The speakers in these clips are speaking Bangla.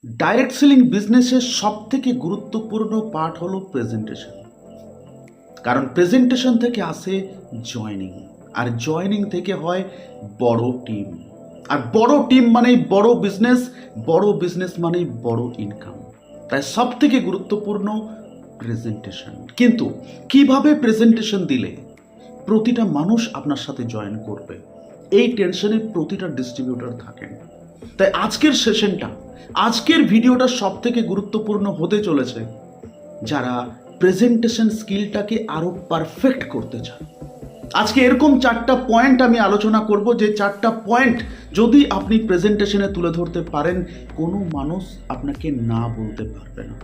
ডাইরেক্ট সেলিং বিজনেসের সব থেকে গুরুত্বপূর্ণ পার্ট হলো প্রেজেন্টেশন। কারণ প্রেজেন্টেশন থেকে আসে জয়নিং, আর জয়নিং থেকে হয় বড় টিম, আর বড় টিম মানেই বড় বিজনেস মানেই বড় ইনকাম। তাই সব থেকে গুরুত্বপূর্ণ প্রেজেন্টেশন। কিন্তু কিভাবে প্রেজেন্টেশন দিলে প্রতিটা মানুষ আপনার সাথে জয়েন করবে, এই টেনশনে প্রতিটা ডিস্ট্রিবিউটর থাকেন। তাই আজকের ভিডিওটা সব থেকে গুরুত্বপূর্ণ হতে চলেছে যারা প্রেজেন্টেশন স্কিলটাকে আরো পারফেক্ট করতে চান। আজকে এরকম 4টা পয়েন্ট আমি আলোচনা করব, যে 4টা পয়েন্ট যদি আপনি প্রেজেন্টেশনে তুলে ধরতে পারেন, কোনো মানুষ আপনাকে না বলতে পারবে না।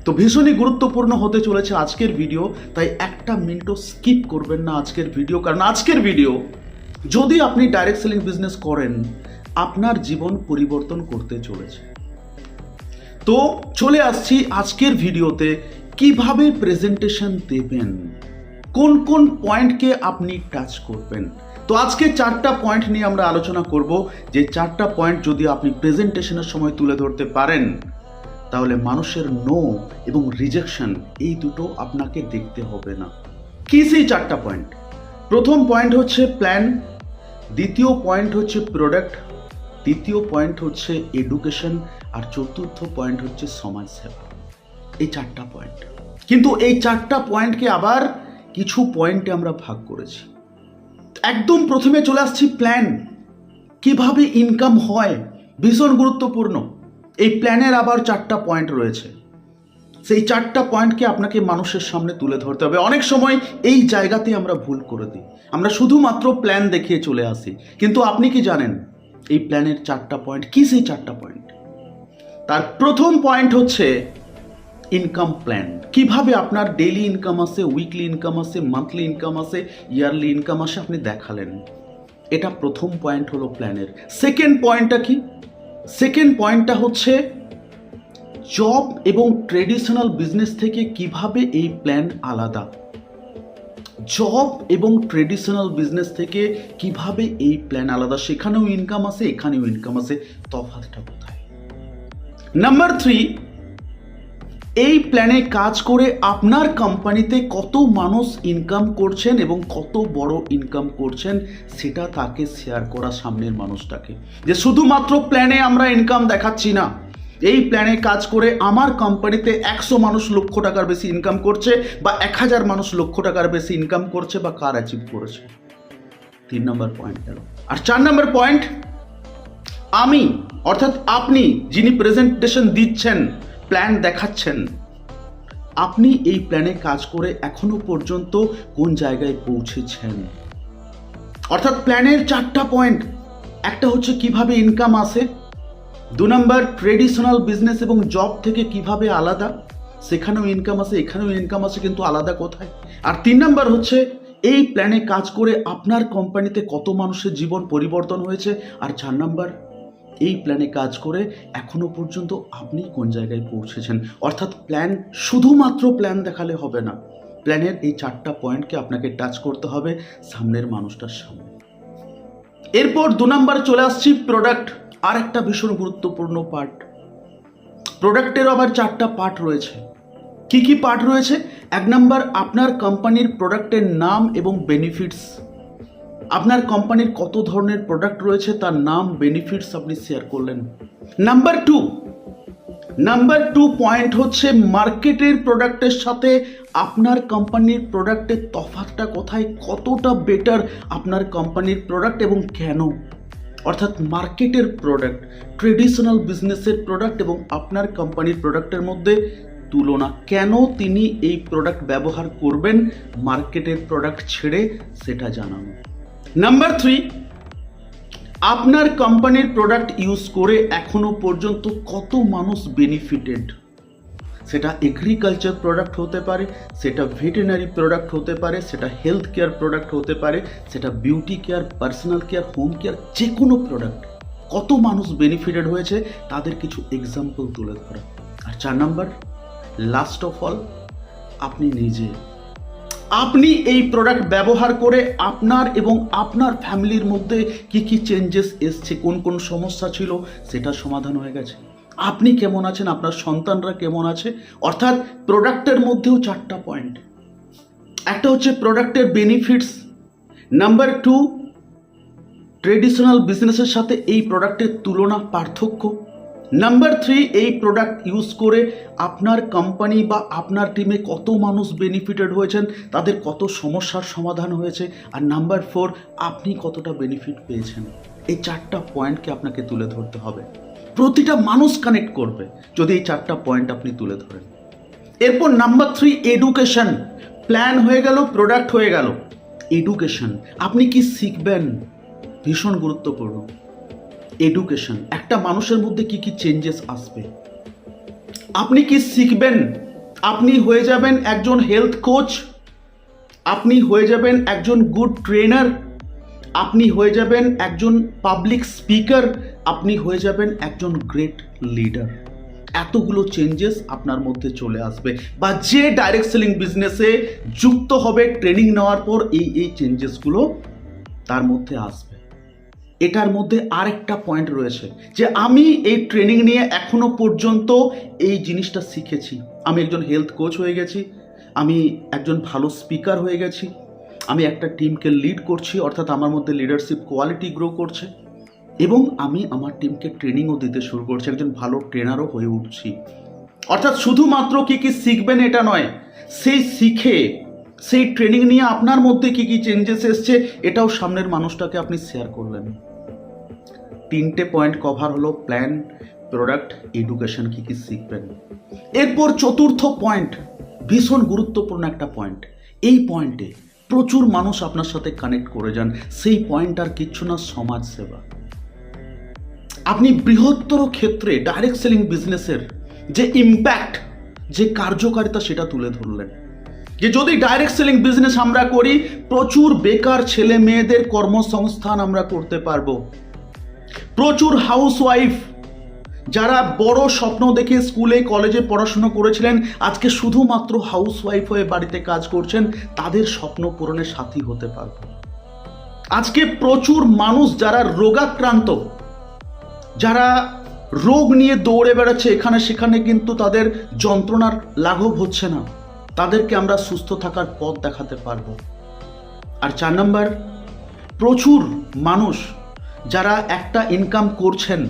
তো ভীষণই গুরুত্বপূর্ণ হতে চলেছে আজকের ভিডিও, তাই একটা মিনিটও স্কিপ করবেন না আজকের ভিডিও। কারণ আজকের ভিডিও যদি আপনি ডাইরেক্ট সেলিং বিজনেস করেন, আপনার জীবন পরিবর্তন করতে চলেছে। তো চলে আসছি আজকের ভিডিওতে, কিভাবে প্রেজেন্টেশন দেবেন, কোন কোন পয়েন্টকে আপনি টাচ করবেন। তো আজকে 4টা পয়েন্ট নিয়ে আমরা আলোচনা করব, যে 4টা পয়েন্ট যদি আপনি প্রেজেন্টেশনের সময় তুলে ধরতে পারেন, তাহলে মানুষের নো এবং রিজেকশন এই দুটো আপনাকে দেখতে হবে না। কি সেই 4টা পয়েন্ট? প্রথম পয়েন্ট হচ্ছে প্ল্যান, দ্বিতীয় পয়েন্ট হচ্ছে প্রোডাক্ট, তৃতীয় পয়েন্ট হচ্ছে এডুকেশন, আর চতুর্থ পয়েন্ট হচ্ছে সমাজ সেবা। এই 4টা পয়েন্ট। কিন্তু এই 4টা পয়েন্টকে আবার কিছু পয়েন্টে আমরা ভাগ করেছি। একদম প্রথমে চলে আসছি প্ল্যান। কিভাবে ইনকাম হয়, ভীষণ গুরুত্বপূর্ণ। এই প্ল্যানের আবার 4টা পয়েন্ট রয়েছে। সেই 4টা পয়েন্টকে আপনাকে মানুষের সামনে তুলে ধরতে হবে। অনেক সময় এই জায়গাতে আমরা ভুল করে দিই, আমরা শুধুমাত্র প্ল্যান দেখিয়ে চলে আসি। কিন্তু আপনি কি জানেন এই প্ল্যানের 4টা পয়েন্ট কি? সেই 4টা পয়েন্ট, তার প্রথম পয়েন্ট হচ্ছে ইনকাম প্ল্যান। কিভাবে আপনার ডেইলি ইনকাম আসে, উইকলি ইনকাম আসে, মান্থলি ইনকাম আসে, ইয়ারলি ইনকাম আসে, আপনি দেখালেন। এটা প্রথম পয়েন্ট হলো প্ল্যানের। সেকেন্ড পয়েন্টটা কি? সেকেন্ড পয়েন্টটা হচ্ছে জব এবং ট্রেডিশনাল বিজনেস থেকে কিভাবে এই প্ল্যান আলাদা। জব এবং ট্রেডিশনাল বিজনেস থেকে কিভাবে এই প্ল্যান আলাদা, সেখানেও ইনকাম আসে, এখানেও ইনকাম আসে, তফাৎটা কোথায়? নাম্বার 3, এই প্ল্যানে কাজ করে আপনার কোম্পানিতে কত মানুষ ইনকাম করছেন এবং কত বড় ইনকাম করছেন, সেটা তাকে শেয়ার করা সামনের মানুষটাকে, যে শুধুমাত্র প্ল্যানে আমরা ইনকাম দেখাচ্ছি না, এই প্ল্যানে কাজ করে আমার কোম্পানিতে 100 মানুষ লক্ষ টাকার বেশি ইনকাম করছে, বা 1000 মানুষ লক্ষ টাকার বেশি ইনকাম করছে, বা কার অ্যাচিভ করেছে। 3 নম্বর পয়েন্ট গেল। আর 4 নম্বর পয়েন্ট, আমি অর্থাৎ আপনি যিনি প্রেজেন্টেশন দিচ্ছেন, প্ল্যান দেখাচ্ছেন, আপনি এই প্ল্যানে কাজ করে এখনো পর্যন্ত কোন জায়গায় পৌঁছেছেন। অর্থাৎ প্ল্যানের 4টা পয়েন্ট, একটা হচ্ছে কিভাবে ইনকাম আসে, 2 নম্বর ট্রেডিশনাল বিজনেস এবং জব থেকে কিভাবে আলাদা, সেখানেও ইনকাম আসে, এখানেও ইনকাম আসে, কিন্তু আলাদা কোথায়। আর 3 নম্বর হচ্ছে এই প্ল্যানে কাজ করে আপনার কোম্পানিতে কত মানুষের জীবন পরিবর্তন হয়েছে। আর 4 নম্বর, এই প্ল্যানে কাজ করে এখনো পর্যন্ত আপনি কোন জায়গায় পৌঁছেছেন। অর্থাৎ প্ল্যান, শুধুমাত্র প্ল্যান দেখালে হবে না, প্ল্যানের এই 4টা পয়েন্টকে আপনাকে টাচ করতে হবে সামনের মানুষটার সামনে। এরপর 2 নম্বরে চলে আসছি প্রোডাক্ট, আর একটা ভীষণ গুরুত্বপূর্ণ পার্ট। প্রোডাক্টের আবার 4টা পার্ট রয়েছে। কি কি পার্ট রয়েছে? 1 নম্বর, আপনার কোম্পানির প্রোডাক্টের নাম এবং বেনিফিটস। আপনার কোম্পানির কত ধরনের প্রোডাক্ট রয়েছে, তার নাম, বেনিফিটস আপনি শেয়ার করলেন। নাম্বার টু পয়েন্ট হচ্ছে মার্কেটের প্রোডাক্টের সাথে আপনার কোম্পানির প্রোডাক্টের তফাৎটা কোথায়, কতটা বেটার আপনার কোম্পানির প্রোডাক্ট এবং কেন। অর্থাৎ মার্কেটের প্রোডাক্ট, ট্রেডিশনাল বিজনেসের প্রোডাক্ট এবং আপনার কোম্পানির প্রোডাক্টের মধ্যে তুলনা, কেন তিনি এই প্রোডাক্ট ব্যবহার করবেন মার্কেটের প্রোডাক্ট ছেড়ে, সেটা জানানো। নাম্বার 3, আপনার কোম্পানির প্রোডাক্ট ইউজ করে এখনো পর্যন্ত কত মানুষ বেনিফিটেড। সেটা এগ্রিকালচার প্রোডাক্ট হতে পারে, সেটা ভেটেরিনারি প্রোডাক্ট হতে পারে, সেটা হেলথ কেয়ার প্রোডাক্ট হতে পারে, সেটা beauty care, personal care, home care, যে কোনো প্রোডাক্ট, কত মানুষ বেনিফিটেড হয়েছে তাদের কিছু এক্সাম্পল তুলে ধরা। আর 4 নম্বর, লাস্ট অফ অল, আপনি নিজে, আপনি এই প্রোডাক্ট ব্যবহার করে আপনার এবং আপনার ফ্যামিলির মধ্যে কি কি চেঞ্জেস এসছে, কোন কোন সমস্যা ছিল সেটা সমাধান হয়ে গেছে। আপনি কেমন আছেন, আপনার সন্তানরা কেমন আছে। অর্থাৎ প্রোডাক্টের মধ্যেও 4টা পয়েন্ট। একটা হচ্ছে প্রোডাক্টের বেনিফিটস, নাম্বার 2 ট্রেডিশনাল বিজনেসের সাথে এই প্রোডাক্টের তুলনা পার্থক্য, নাম্বার 3 এই প্রোডাক্ট ইউজ করে আপনার কোম্পানি বা আপনার টিমে কত মানুষ বেনিফিটেড হয়েছেন, তাদের কত সমস্যার সমাধান হয়েছে, আর নাম্বার 4 আপনি কতটা বেনিফিট পেয়েছেন। এই 4টা পয়েন্টকে আপনাকে তুলে ধরতে হবে। প্রতিটা মানুষ কানেক্ট করবে যদি এই 4টা পয়েন্ট আপনি তুলে ধরেন। এরপর নাম্বার 3 এডুকেশন। প্ল্যান হয়ে গেল, প্রোডাক্ট হয়ে গেল, এডুকেশন। আপনি কি শিখবেন, ভীষণ গুরুত্বপূর্ণ। এডুকেশন, একটা মানুষের মধ্যে কি কি চেঞ্জেস আসবে, আপনি কি শিখবেন। আপনি হয়ে যাবেন একজন হেলথ কোচ, আপনি হয়ে যাবেন একজন গুড ট্রেনার, আপনি হয়ে যাবেন একজন পাবলিক স্পিকার, আপনি হয়ে যাবেন একজন গ্রেট লিডার। এতগুলো চেঞ্জেস আপনার মধ্যে চলে আসবে, বা যে ডাইরেক্ট সেলিং বিজনেসে যুক্ত হবে ট্রেনিং নেওয়ার পর এই চেঞ্জেসগুলো তার মধ্যে আসবে। এটার মধ্যে আরেকটা পয়েন্ট রয়েছে যে আমি এই ট্রেনিং নিয়ে এখনো পর্যন্ত এই জিনিসটা শিখেছি। আমি একজন হেলথ কোচ হয়ে গেছি, আমি একজন ভালো স্পিকার হয়ে গেছি, আমি একটা টিমকে লিড করছি, অর্থাৎ আমার মধ্যে লিডারশিপ কোয়ালিটি গ্রো করছে, এবং আমি আমার টিমকে ট্রেনিংও দিতে শুরু করছি, একজন ভালো ট্রেনারও হয়ে উঠছি। অর্থাৎ শুধুমাত্র কি কি শিখবেন এটা নয়, সেই শিখে সেই ট্রেনিং নিয়ে আপনার মধ্যে কি কি চেঞ্জেস এসছে এটাও সামনের মানুষটাকে আপনি শেয়ার করলেন। 3টে পয়েন্ট কভার হলো, প্ল্যান, প্রোডাক্ট, এডুকেশন, কি কি শিখবেন। এরপর 4র্থ পয়েন্ট, ভীষণ গুরুত্বপূর্ণ একটা পয়েন্ট। এই পয়েন্টে প্রচুর মানুষ আপনার সাথে কানেক্ট করে যান। সেই পয়েন্ট আর কিচ্ছু না, সমাজ সেবা। আপনি বৃহত্তর ক্ষেত্রে ডাইরেক্ট সেলিং বিজনেসের যে ইম্প্যাক্ট, যে কার্যকারিতা সেটা তুলে ধরলেন। যে যদি ডাইরেক্ট সেলিং বিজনেস আমরা করি, প্রচুর বেকার ছেলে মেয়েদের কর্মসংস্থান আমরা করতে পারবো। প্রচুর হাউসওয়াইফ যারা বড় স্বপ্ন দেখে স্কুলে কলেজে পড়াশুনো করেছিলেন, আজকে শুধুমাত্র হাউসওয়াইফ হয়ে বাড়িতে কাজ করছেন, তাদের স্বপ্ন পূরণের সাথী হতে পারবে। আজকে প্রচুর মানুষ যারা রোগাক্রান্ত, যারা রোগ নিয়ে দৌড়ে বেড়াচ্ছে এখানে সেখানে, কিন্তু তাদের যন্ত্রণার লাঘব হচ্ছে না, তাদেরকে আমরা সুস্থ থাকার পথ দেখাতে পারবো। আর 4 নম্বর, প্রচুর মানুষ যারা একটা ইনকাম করছেন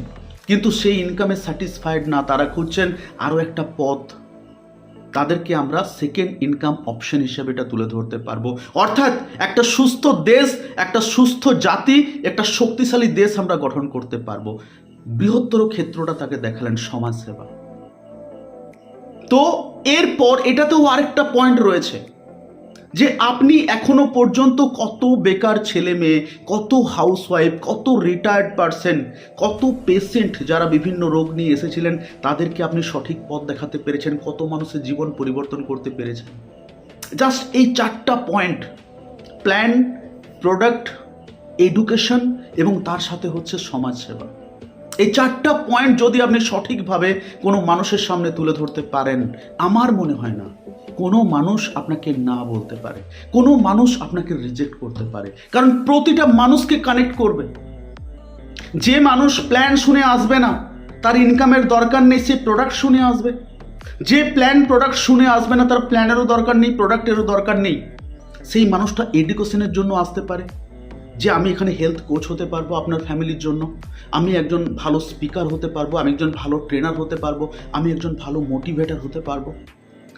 কিন্তু সেই ইনকামে স্যাটিসফাইড না, তারা খুঁজছেন আরও একটা পথ, তাদেরকে আমরা সেকেন্ড ইনকাম অপশন হিসেবে এটা তুলে ধরতে পারবো। অর্থাৎ একটা সুস্থ দেশ, একটা সুস্থ জাতি, একটা শক্তিশালী দেশ আমরা গঠন করতে পারবো। বৃহত্তর ক্ষেত্রটা তাকে দেখালেন, সমাজ সেবা। তো এরপর এটাতেও আরেকটা পয়েন্ট রয়েছে যে আপনি এখনো পর্যন্ত কত বেকার ছেলে মেয়ে, কত হাউসওয়াইফ, কত রিটায়ার্ড পারসন, কত পেশেন্ট যারা বিভিন্ন রোগ নিয়ে এসেছিলেন, তাদেরকে আপনি সঠিক পথ দেখাতে পেরেছেন, কত মানুষের জীবন পরিবর্তন করতে পেরেছেন। জাস্ট এই 4টা পয়েন্ট, প্ল্যান, প্রোডাক্ট, এডুকেশন এবং তার সাথে হচ্ছে সমাজ সেবা। এই 4টা পয়েন্ট যদি আপনি সঠিকভাবে কোনো মানুষের সামনে তুলে ধরতে পারেন, আমার মনে হয় না কোনো মানুষ আপনাকে না বলতে পারে, কোনো মানুষ আপনাকে রিজেক্ট করতে পারে, কারণ প্রতিটা মানুষকে কানেক্ট করবে। যে মানুষ প্ল্যান শুনে আসবে না, তার ইনকামের দরকার নেই, সে প্রোডাক্ট শুনে আসবে। যে প্ল্যান প্রোডাক্ট শুনে আসবে না, তার প্ল্যানেরও দরকার নেই, প্রোডাক্টেরও দরকার নেই, সেই মানুষটা এডুকেশনের জন্য আসতে পারে, যে আমি এখানে হেলথ কোচ হতে পারবো আপনার ফ্যামিলির জন্য, আমি একজন ভালো স্পিকার হতে পারবো, আমি একজন ভালো ট্রেনার হতে পারবো, আমি একজন ভালো মোটিভেটর হতে পারবো।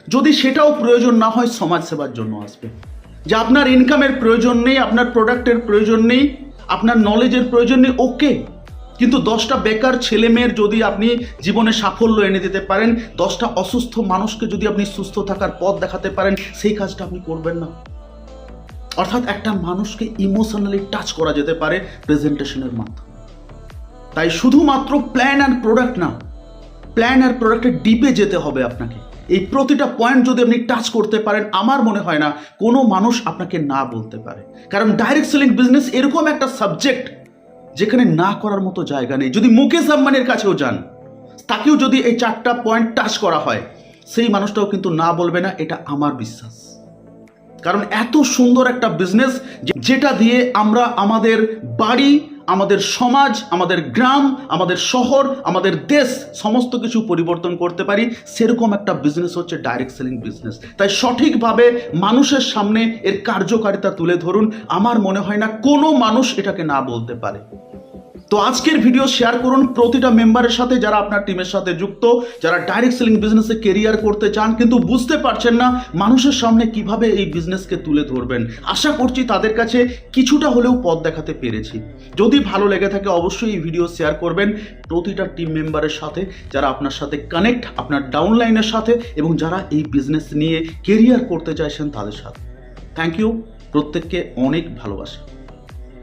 যদি সেটাও প্রয়োজন না হয়, সমাজ সেবার জন্য আসবে। যে আপনার ইনকামের প্রয়োজন নেই, আপনার প্রোডাক্টের প্রয়োজন নেই, আপনার নলেজের প্রয়োজন নেই, ওকে, কিন্তু 10টা বেকার ছেলে মেয়ের যদি আপনি জীবনে সাফল্য এনে দিতে পারেন, 10টা অসুস্থ মানুষকে যদি আপনি সুস্থ থাকার পথ দেখাতে পারেন, সেই কাজটা আপনি করবেন না। অর্থাৎ একটা মানুষকে ইমোশনালি টাচ করা যেতে পারে প্রেজেন্টেশনের মাধ্যমে। তাই শুধুমাত্র প্ল্যান আর প্রোডাক্ট না, প্ল্যান আর প্রোডাক্টের ডিপে যেতে হবে আপনাকে। এই প্রতিটা পয়েন্ট যদি আপনি টাচ করতে পারেন, আমার মনে হয় না কোনো মানুষ আপনাকে না বলতে পারে। কারণ ডাইরেক্ট সেলিং বিজনেস এরকম একটা সাবজেক্ট যেখানে না করার মতো জায়গা নেই। যদি মুকেশ আম্বানির কাছেও যান, তাকেও যদি এই 4টা পয়েন্ট টাচ করা হয়, সেই মানুষটাও কিন্তু না বলবে না, এটা আমার বিশ্বাস। কারণ এত সুন্দর একটা বিজনেস যেটা দিয়ে আমরা আমাদের বাড়ি, আমাদের সমাজ, আমাদের গ্রাম, আমাদের শহর, আমাদের দেশ সমস্ত কিছু পরিবর্তন করতে পারি, সেরকম একটা বিজনেস হচ্ছে ডাইরেক্ট সেলিং বিজনেস। তাই সঠিকভাবে মানুষের সামনে এর কার্যকারিতা তুলে ধরুন, আমার মনে হয় না কোনো মানুষ এটাকে না বলতে পারে। তো আজকের ভিডিও শেয়ার করুন প্রতিটা মেম্বারের সাথে যারা আপনার টিমের সাথে যুক্ত, যারা ডাইরেক্ট সেলিং বিজনেসে কেরিয়ার করতে চান কিন্তু বুঝতে পারছেন না মানুষের সামনে কিভাবে এই বিজনেসকে তুলে ধরবেন। আশা করছি তাদের কাছে কিছুটা হলেও পথ দেখাতে পেরেছি। যদি ভালো লেগে থাকে অবশ্যই এই ভিডিও শেয়ার করবেন প্রতিটা টিম মেম্বারের সাথে যারা আপনার সাথে কানেক্ট, আপনার ডাউনলাইনের সাথে, এবং যারা এই বিজনেস নিয়ে কেরিয়ার করতে চাইছেন তাদের সাথে। থ্যাংক ইউ, প্রত্যেককে অনেক ভালোবাসা।